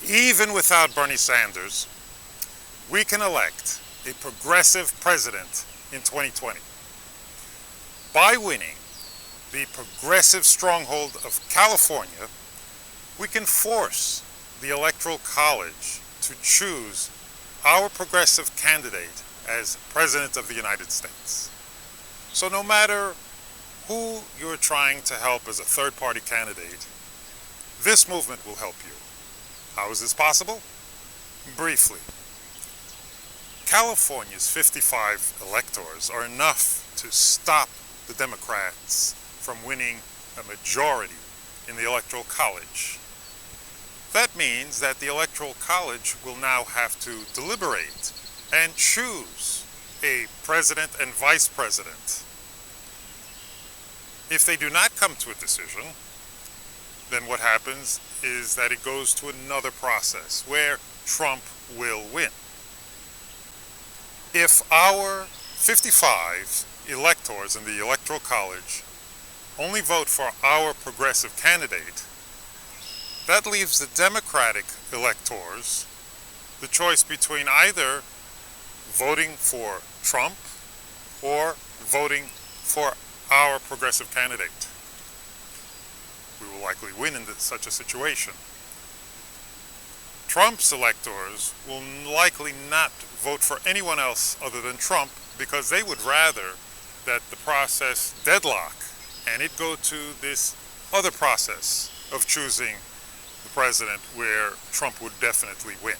Even without Bernie Sanders, we can elect a progressive president in 2020. By winning the progressive stronghold of California, we can force the Electoral College to choose our progressive candidate as President of the United States. So no matter who you're trying to help as a third-party candidate, this movement will help you. How is this possible? Briefly, California's 55 electors are enough to stop the Democrats from winning a majority in the Electoral College. That means that the Electoral College will now have to deliberate and choose a president and vice president. If they do not come to a decision, then what happens is that it goes to another process where Trump will win. If our 55 electors in the Electoral College only vote for our progressive candidate, that leaves the Democratic electors the choice between either voting for Trump or voting for our progressive candidate. We will likely win in such a situation. Trump's electors will likely not vote for anyone else other than Trump because they would rather that the process deadlock and it go to this other process of choosing the president where Trump would definitely win.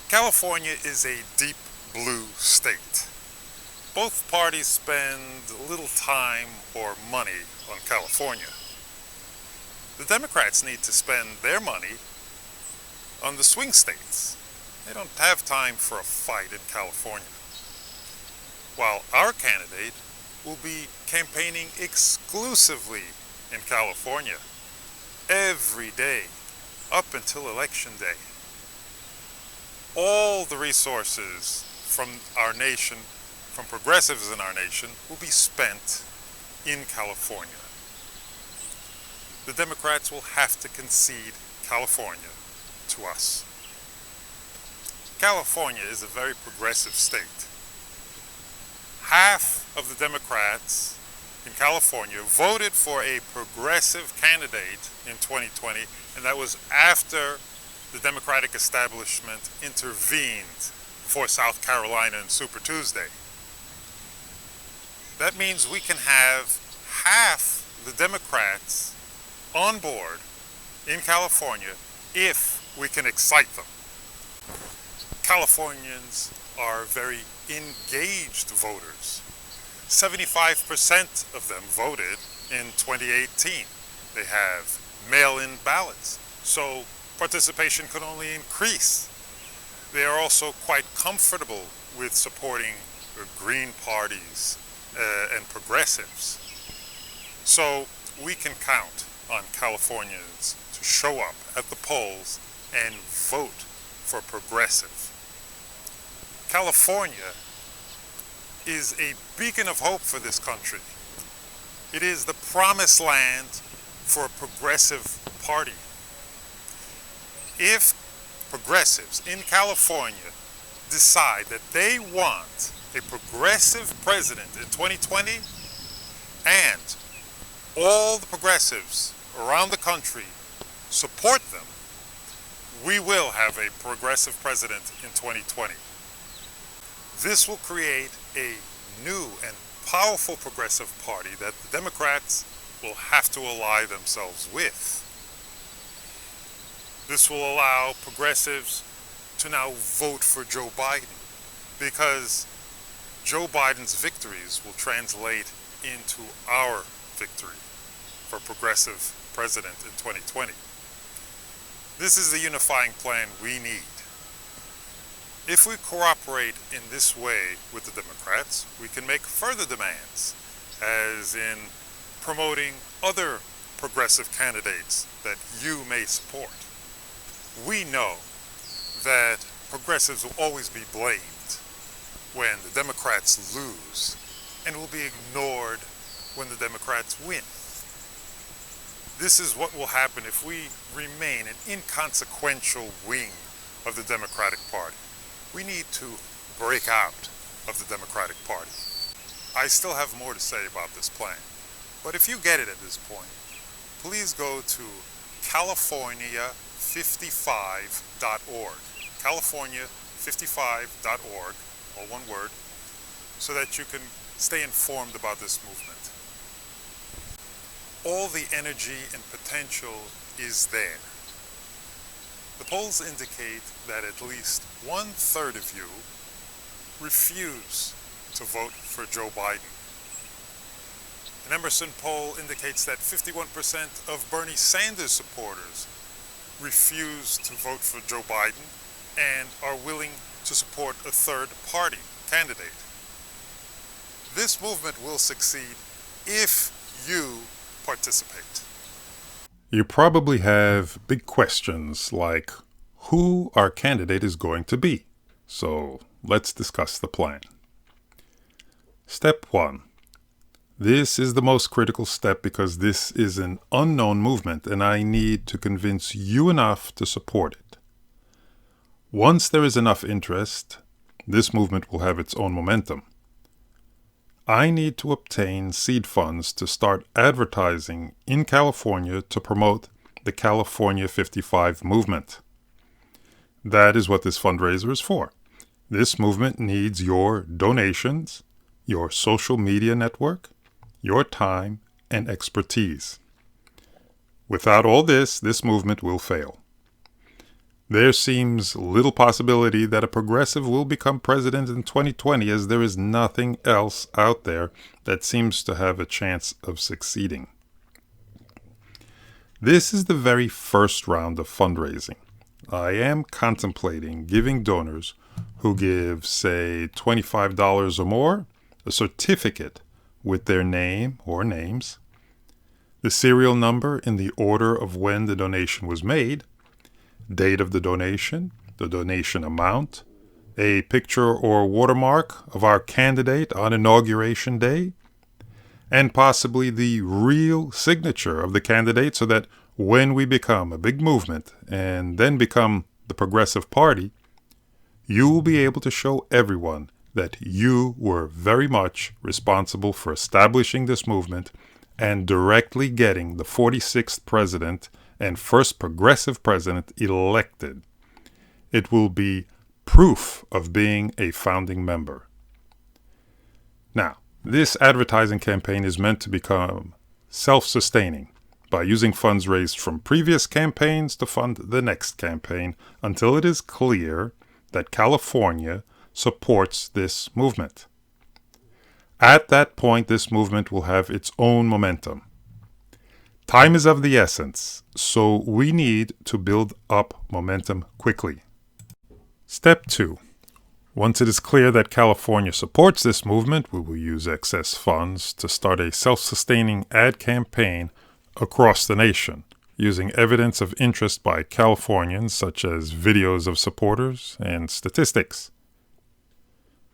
California is a deep blue state. Both parties spend little time or money on California. The Democrats need to spend their money on the swing states. They don't have time for a fight in California. While our candidate will be campaigning exclusively in California every day up until Election Day. All the resources from our nation, from progressives in our nation, will be spent in California. The Democrats will have to concede California to us. California is a very progressive state. Half of the Democrats in California voted for a progressive candidate in 2020, and that was after the Democratic establishment intervened for South Carolina and Super Tuesday. That means we can have half the Democrats on board in California if we can excite them. Californians are very engaged voters. 75% of them voted in 2018. They have mail-in ballots, so participation could only increase. They are also quite comfortable with supporting the Green parties and progressives. So we can count on Californians to show up at the polls and vote for progressive. California is a beacon of hope for this country. It is the promised land for a progressive party. If progressives in California decide that they want a progressive president in 2020, and all the progressives around the country support them, we will have a progressive president in 2020. This will create a new and powerful progressive party that the Democrats will have to ally themselves with. This will allow progressives to now vote for Joe Biden, because Joe Biden's victories will translate into our victory for progressive president in 2020. This is the unifying plan we need. If we cooperate in this way with the Democrats, we can make further demands, as in promoting other progressive candidates that you may support. We know that progressives will always be blamed when the Democrats lose, and will be ignored when the Democrats win. This is what will happen if we remain an inconsequential wing of the Democratic Party. We need to break out of the Democratic Party. I still have more to say about this plan, but if you get it at this point, please go to California55.org, California55.org, all one word, so that you can stay informed about this movement. All the energy and potential is there. The polls indicate that at least 1/3 of you refuse to vote for Joe Biden. An Emerson poll indicates that 51% of Bernie Sanders supporters refuse to vote for Joe Biden and are willing to support a third-party candidate. This movement will succeed if you participate. You probably have big questions like who our candidate is going to be. So let's discuss the plan. Step 1. This is the most critical step because this is an unknown movement and I need to convince you enough to support it. Once there is enough interest, this movement will have its own momentum. I need to obtain seed funds to start advertising in California to promote the California55 movement. That is what this fundraiser is for. This movement needs your donations, your social media network, your time, and expertise. Without all this movement will fail. There seems little possibility that a progressive will become president in 2020 as there is nothing else out there that seems to have a chance of succeeding. This is the very first round of fundraising. I am contemplating giving donors who give, say, $25 or more, a certificate with their name or names, the serial number in the order of when the donation was made, date of the donation amount, a picture or watermark of our candidate on Inauguration Day, and possibly the real signature of the candidate so that when we become a big movement and then become the Progressive Party, you will be able to show everyone that you were very much responsible for establishing this movement and directly getting the 46th president and first progressive president elected. It will be proof of being a founding member. Now, this advertising campaign is meant to become self-sustaining by using funds raised from previous campaigns to fund the next campaign until it is clear that California supports this movement. At that point, this movement will have its own momentum. Time is of the essence, so we need to build up momentum quickly. Step 2. Once it is clear that California supports this movement, we will use excess funds to start a self-sustaining ad campaign across the nation, using evidence of interest by Californians such as videos of supporters and statistics.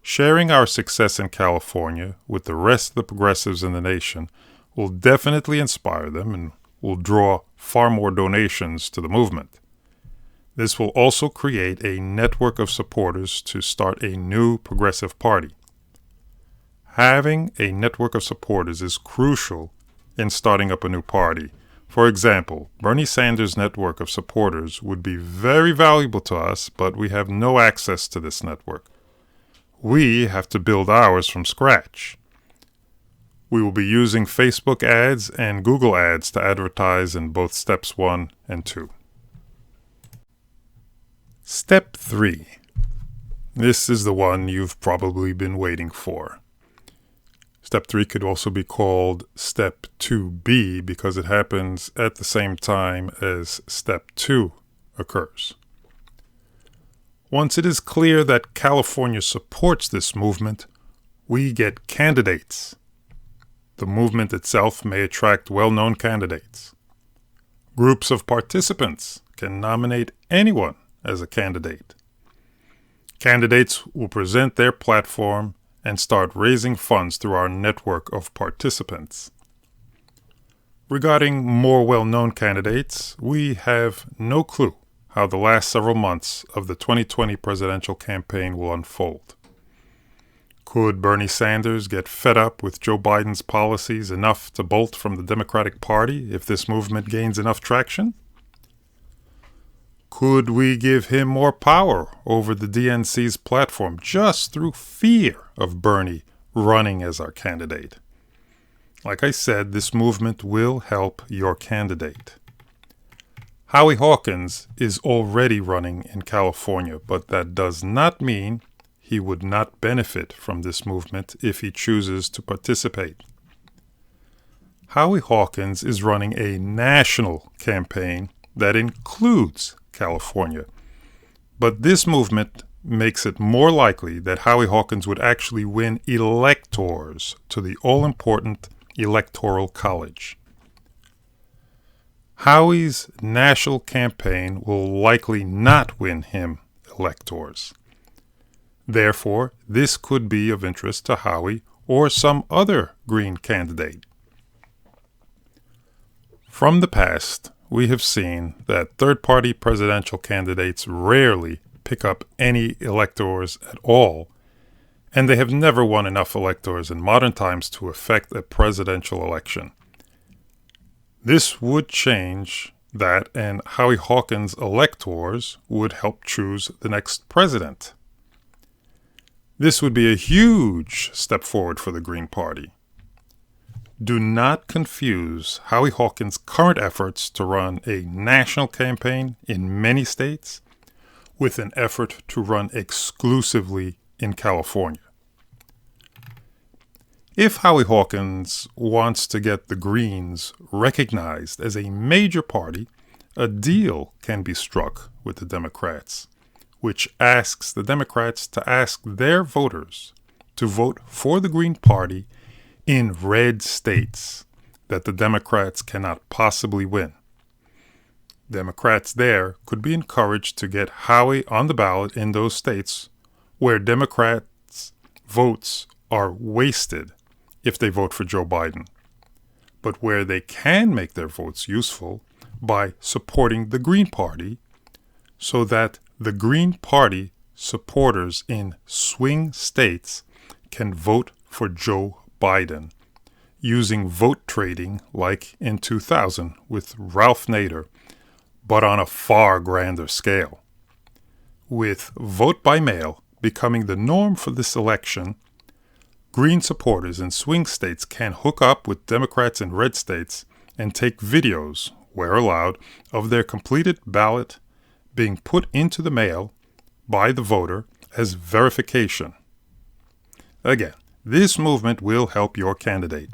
Sharing our success in California with the rest of the progressives in the nation will definitely inspire them and will draw far more donations to the movement. This will also create a network of supporters to start a new progressive party. Having a network of supporters is crucial in starting up a new party. For example, Bernie Sanders' network of supporters would be very valuable to us, but we have no access to this network. We have to build ours from scratch. We will be using Facebook ads and Google ads to advertise in both steps 1 and 2. Step 3. This is the one you've probably been waiting for. Step 3 could also be called Step 2B because it happens at the same time as Step 2 occurs. Once it is clear that California supports this movement, we get candidates. The movement itself may attract well-known candidates. Groups of participants can nominate anyone as a candidate. Candidates will present their platform and start raising funds through our network of participants. Regarding more well-known candidates, we have no clue how the last several months of the 2020 presidential campaign will unfold. Could Bernie Sanders get fed up with Joe Biden's policies enough to bolt from the Democratic Party if this movement gains enough traction? Could we give him more power over the DNC's platform just through fear of Bernie running as our candidate? Like I said, this movement will help your candidate. Howie Hawkins is already running in California, but that does not mean he would not benefit from this movement if he chooses to participate. Howie Hawkins is running a national campaign that includes California, but this movement makes it more likely that Howie Hawkins would actually win electors to the all-important Electoral College. Howie's national campaign will likely not win him electors. Therefore, this could be of interest to Howie or some other Green candidate. From the past, we have seen that third-party presidential candidates rarely pick up any electors at all, and they have never won enough electors in modern times to affect a presidential election. This would change that, and Howie Hawkins' electors would help choose the next president. This would be a huge step forward for the Green Party. Do not confuse Howie Hawkins' current efforts to run a national campaign in many states with an effort to run exclusively in California. If Howie Hawkins wants to get the Greens recognized as a major party, a deal can be struck with the Democrats, which asks the Democrats to ask their voters to vote for the Green Party in red states that the Democrats cannot possibly win. Democrats there could be encouraged to get Howie on the ballot in those states where Democrats' votes are wasted if they vote for Joe Biden, but where they can make their votes useful by supporting the Green Party so that the Green Party supporters in swing states can vote for Joe Biden using vote trading like in 2000 with Ralph Nader, but on a far grander scale. With vote by mail becoming the norm for this election, Green supporters in swing states can hook up with Democrats in red states and take videos, where allowed, of their completed ballot being put into the mail by the voter as verification. Again, this movement will help your candidate.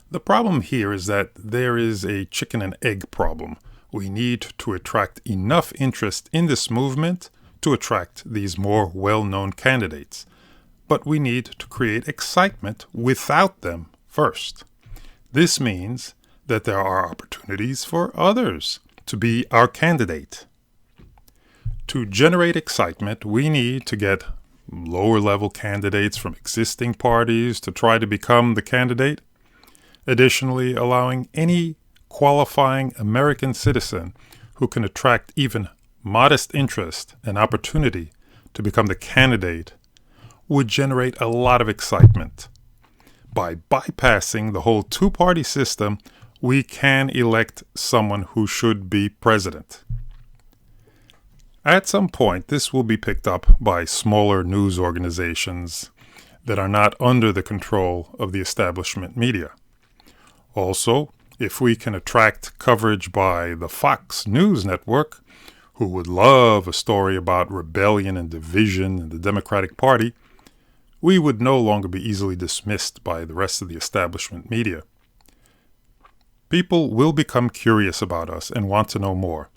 The problem here is that there is a chicken and egg problem. We need to attract enough interest in this movement to attract these more well-known candidates. But we need to create excitement without them first. This means that there are opportunities for others to be our candidate. To generate excitement, we need to get lower-level candidates from existing parties to try to become the candidate. Additionally, allowing any qualifying American citizen who can attract even modest interest and opportunity to become the candidate would generate a lot of excitement. By bypassing the whole two-party system, we can elect someone who should be president. At some point, this will be picked up by smaller news organizations that are not under the control of the establishment media. Also, if we can attract coverage by the Fox News Network, who would love a story about rebellion and division in the Democratic Party, we would no longer be easily dismissed by the rest of the establishment media. People will become curious about us and want to know more.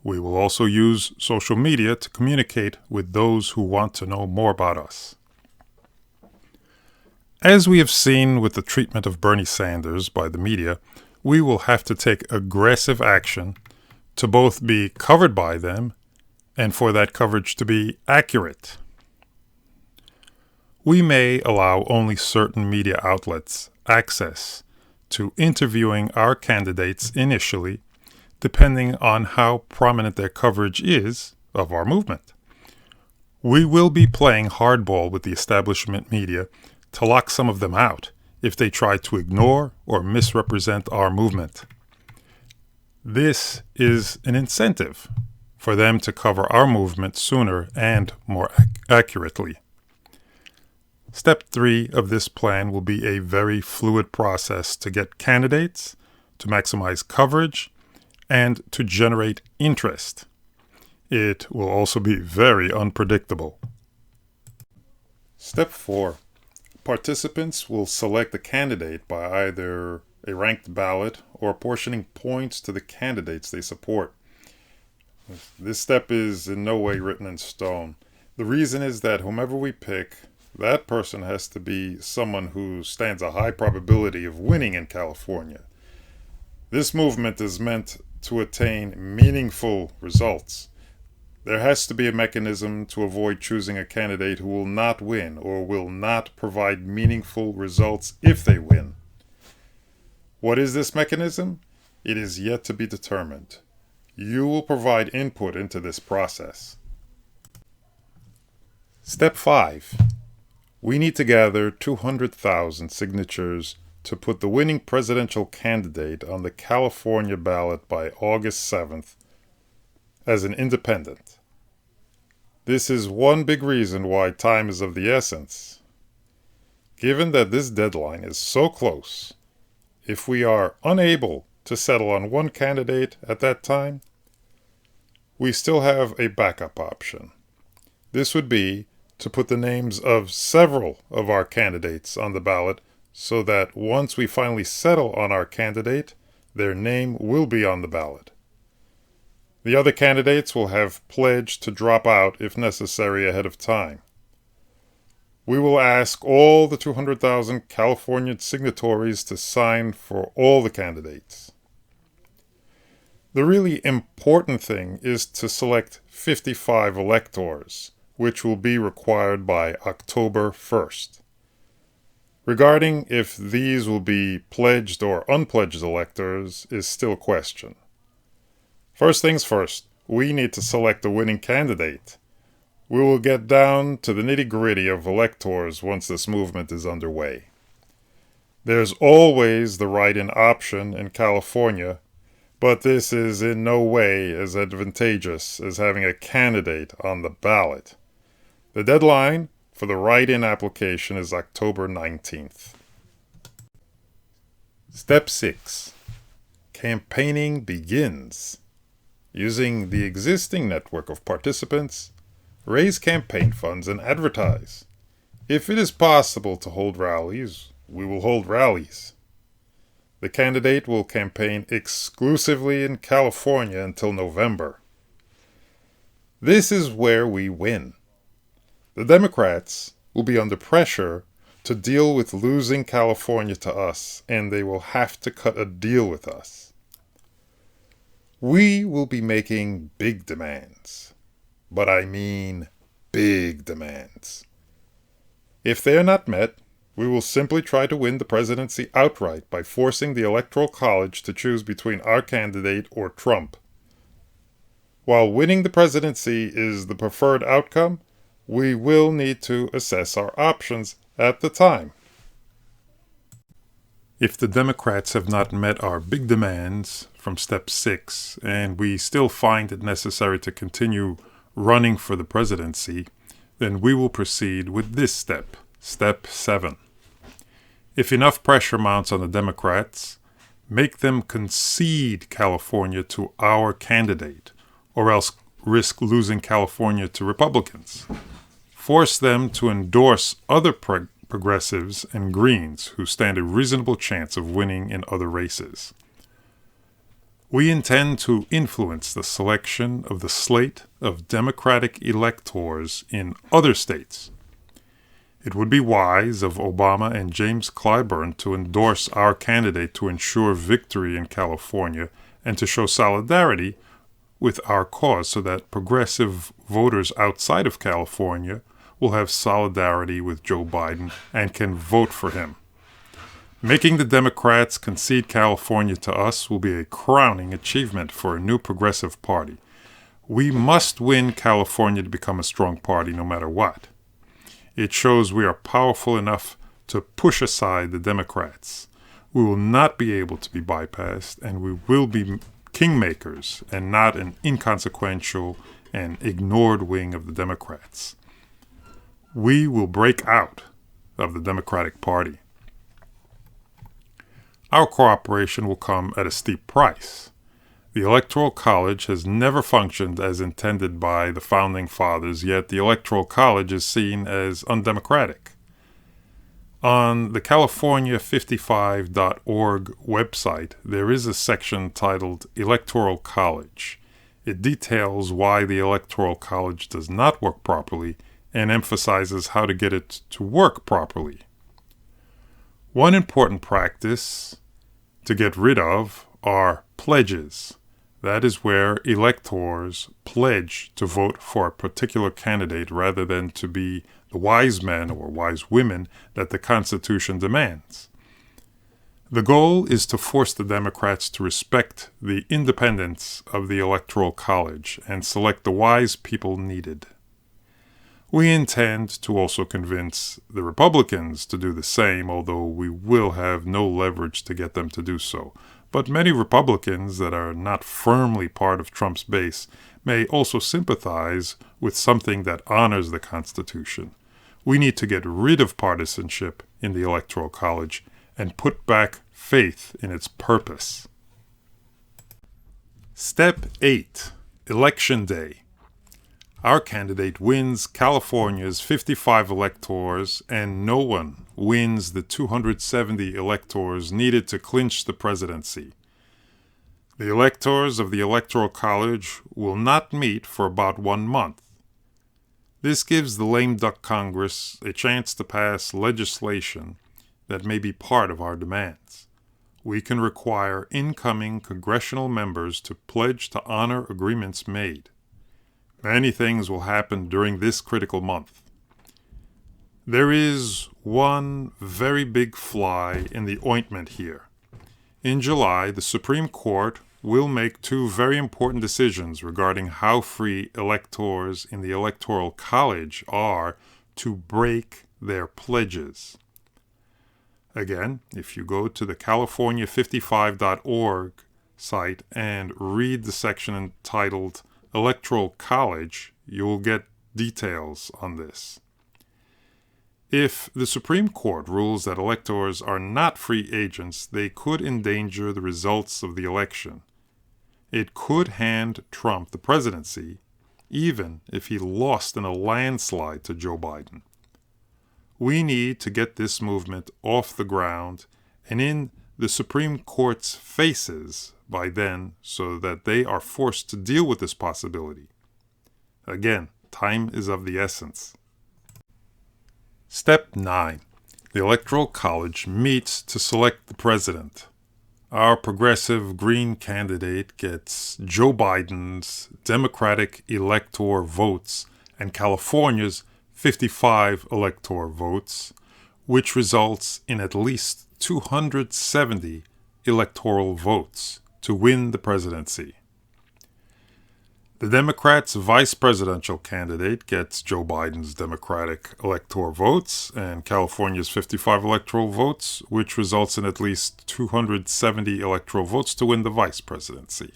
We will also use social media to communicate with those who want to know more about us. As we have seen with the treatment of Bernie Sanders by the media, we will have to take aggressive action to both be covered by them and for that coverage to be accurate. We may allow only certain media outlets access to interviewing our candidates initially, depending on how prominent their coverage is of our movement. We will be playing hardball with the establishment media to lock some of them out if they try to ignore or misrepresent our movement. This is an incentive for them to cover our movement sooner and more accurately. Step 3 of this plan will be a very fluid process to get candidates, to maximize coverage, and to generate interest. It will also be very unpredictable. Step 4. Participants will select a candidate by either a ranked ballot or apportioning points to the candidates they support. This step is in no way written in stone. The reason is that whomever we pick, that person has to be someone who stands a high probability of winning in California. This movement is meant to attain meaningful results. There has to be a mechanism to avoid choosing a candidate who will not win or will not provide meaningful results if they win. What is this mechanism? It is yet to be determined. You will provide input into this process. Step 5. We need to gather 200,000 signatures to put the winning presidential candidate on the California ballot by August 7th as an independent. This is one big reason why time is of the essence. Given that this deadline is so close, if we are unable to settle on one candidate at that time, we still have a backup option. This would be to put the names of several of our candidates on the ballot so that once we finally settle on our candidate, their name will be on the ballot. The other candidates will have pledged to drop out if necessary ahead of time. We will ask all the 200,000 California signatories to sign for all the candidates. The really important thing is to select 55 electors, which will be required by October 1st. Regarding if these will be pledged or unpledged electors is still a question. First things first, we need to select a winning candidate. We will get down to the nitty-gritty of electors once this movement is underway. There's always the write-in option in California, but this is in no way as advantageous as having a candidate on the ballot. The deadline for the write-in application is October 19th. Step 6. Campaigning begins. Using the existing network of participants, raise campaign funds and advertise. If it is possible to hold rallies, we will hold rallies. The candidate will campaign exclusively in California until November. This is where we win. The Democrats will be under pressure to deal with losing California to us, and they will have to cut a deal with us. We will be making big demands, but I mean big demands. If they are not met, we will simply try to win the presidency outright by forcing the Electoral College to choose between our candidate or Trump. While winning the presidency is the preferred outcome, we will need to assess our options at the time. If the Democrats have not met our big demands from Step 6, and we still find it necessary to continue running for the presidency, then we will proceed with this step, Step 7. If enough pressure mounts on the Democrats, make them concede California to our candidate, or else risk losing California to Republicans. Force them to endorse other progressives and Greens who stand a reasonable chance of winning in other races. We intend to influence the selection of the slate of Democratic electors in other states. It would be wise of Obama and James Clyburn to endorse our candidate to ensure victory in California and to show solidarity with our cause so that progressive voters outside of California will have solidarity with Joe Biden and can vote for him. Making the Democrats concede California to us will be a crowning achievement for a new progressive party. We must win California to become a strong party no matter what. It shows we are powerful enough to push aside the Democrats. We will not be able to be bypassed, and we will be kingmakers and not an inconsequential and ignored wing of the Democrats. We will break out of the Democratic Party. Our cooperation will come at a steep price. The Electoral College has never functioned as intended by the Founding Fathers, yet the Electoral College is seen as undemocratic. On the California55.org website, there is a section titled Electoral College. It details why the Electoral College does not work properly and emphasizes how to get it to work properly. One important practice to get rid of are pledges. That is where electors pledge to vote for a particular candidate rather than to be the wise men or wise women that the Constitution demands. The goal is to force the Democrats to respect the independence of the Electoral College and select the wise people needed. We intend to also convince the Republicans to do the same, although we will have no leverage to get them to do so. But many Republicans that are not firmly part of Trump's base may also sympathize with something that honors the Constitution. We need to get rid of partisanship in the Electoral College and put back faith in its purpose. Step 8. Election Day. Our candidate wins California's 55 electors, and no one wins the 270 electors needed to clinch the presidency. The electors of the Electoral College will not meet for about 1 month. This gives the lame duck Congress a chance to pass legislation that may be part of our demands. We can require incoming congressional members to pledge to honor agreements made. Many things will happen during this critical month. There is one very big fly in the ointment here. In July, the Supreme Court will make 2 very important decisions regarding how free electors in the Electoral College are to break their pledges. Again, if you go to the California55.org site and read the section entitled Electoral College, you will get details on this. If the Supreme Court rules that electors are not free agents, they could endanger the results of the election. It could hand Trump the presidency, even if he lost in a landslide to Joe Biden. We need to get this movement off the ground and in the Supreme Court's faces by then so that they are forced to deal with this possibility. Again, time is of the essence. Step 9. The Electoral College meets to select the president. Our progressive Green candidate gets Joe Biden's Democratic elector votes and California's 55 elector votes, which results in at least 270 electoral votes to win the presidency. The Democrats' vice presidential candidate gets Joe Biden's Democratic elector votes and California's 55 electoral votes, which results in at least 270 electoral votes to win the vice presidency.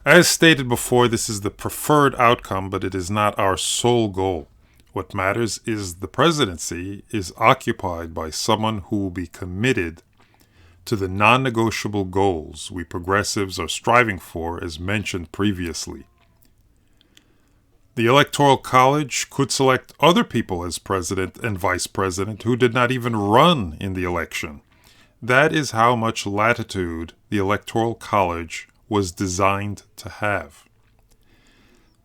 As stated before, this is the preferred outcome, but it is not our sole goal. What matters is the presidency is occupied by someone who will be committed to the non-negotiable goals we progressives are striving for, as mentioned previously. The Electoral College could select other people as president and vice president who did not even run in the election. That is how much latitude the Electoral College was designed to have.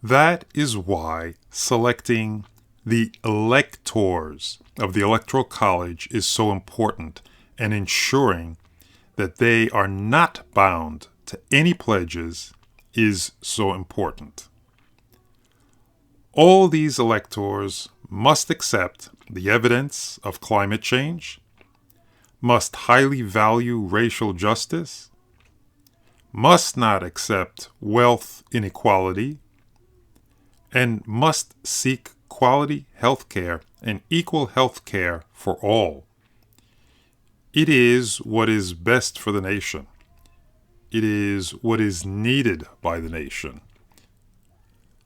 That is why selecting the electors of the Electoral College is so important, and ensuring that they are not bound to any pledges is so important. All these electors must accept the evidence of climate change, must highly value racial justice, must not accept wealth inequality, and must seek quality health care and equal health care for all. It is what is best for the nation. It is what is needed by the nation.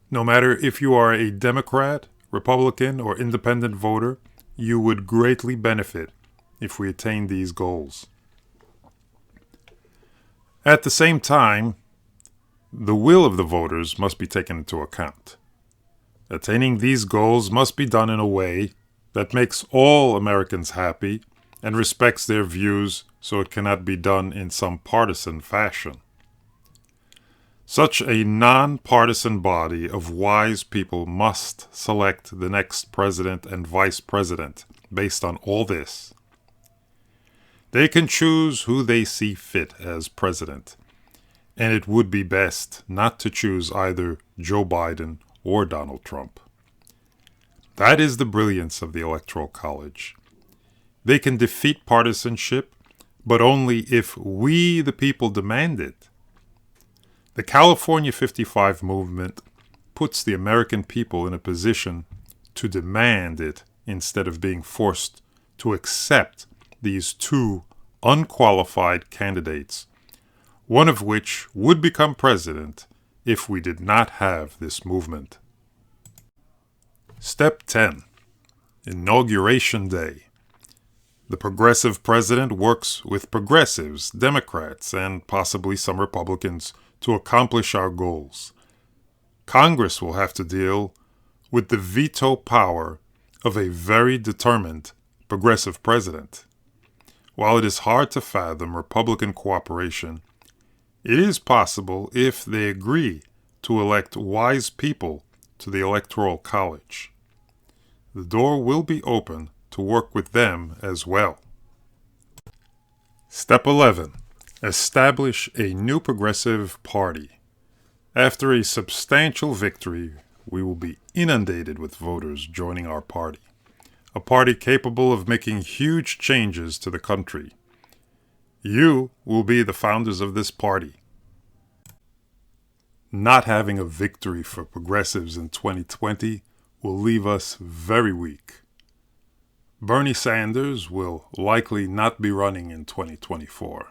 No matter if you are a Democrat, Republican, or independent voter, you would greatly benefit if we attain these goals. At the same time, the will of the voters must be taken into account. Attaining these goals must be done in a way that makes all Americans happy and respects their views, so it cannot be done in some partisan fashion. Such a non-partisan body of wise people must select the next president and vice president based on all this. They can choose who they see fit as president, and it would be best not to choose either Joe Biden or Donald Trump. That is the brilliance of the Electoral College. They can defeat partisanship, but only if we, the people, demand it. The California55 movement puts the American people in a position to demand it instead of being forced to accept these two unqualified candidates, one of which would become president if we did not have this movement. Step 10. Inauguration Day. The progressive president works with progressives, Democrats, and possibly some Republicans to accomplish our goals. Congress will have to deal with the veto power of a very determined progressive president. While it is hard to fathom Republican cooperation, it is possible if they agree to elect wise people to the Electoral College. The door will be open to work with them as well. Step 11. Establish a new progressive party. After a substantial victory, we will be inundated with voters joining our party, a party capable of making huge changes to the country. You will be the founders of this party. Not having a victory for progressives in 2020 will leave us very weak. Bernie Sanders will likely not be running in 2024.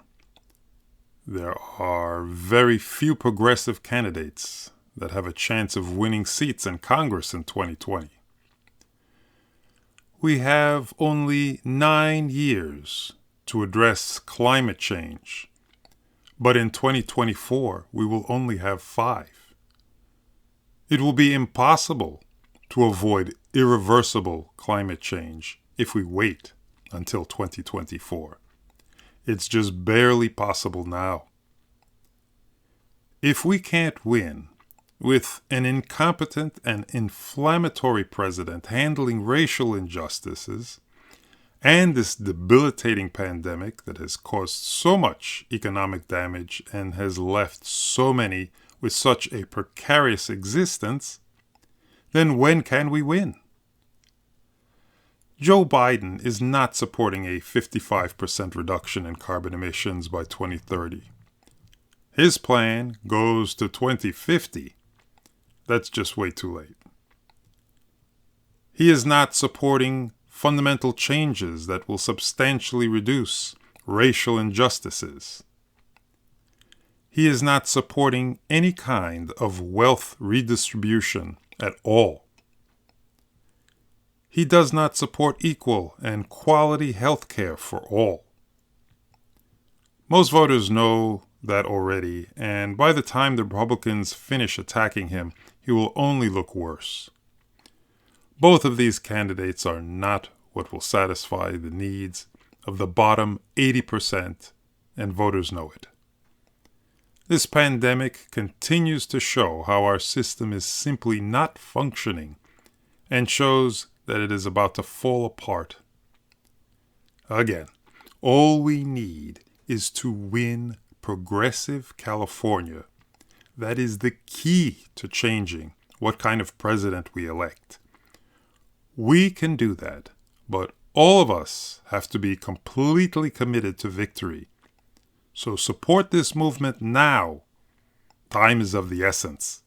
There are very few progressive candidates that have a chance of winning seats in Congress in 2020. We have only 9 years to address climate change, but in 2024 we will only have 5. It will be impossible to avoid irreversible climate change if we wait until 2024. It's just barely possible now. If we can't win with an incompetent and inflammatory president handling racial injustices and this debilitating pandemic that has caused so much economic damage and has left so many with such a precarious existence, then when can we win? Joe Biden is not supporting a 55% reduction in carbon emissions by 2030. His plan goes to 2050. That's just way too late. He is not supporting fundamental changes that will substantially reduce racial injustices. He is not supporting any kind of wealth redistribution at all. He does not support equal and quality health care for all. Most voters know that already, and by the time the Republicans finish attacking him, he will only look worse. Both of these candidates are not what will satisfy the needs of the bottom 80%, and voters know it. This pandemic continues to show how our system is simply not functioning and shows that it is about to fall apart. Again, all we need is to win progressive California. That is the key to changing what kind of president we elect. We can do that, but All of us have to be completely committed to victory. So support this movement now. Time is of the essence.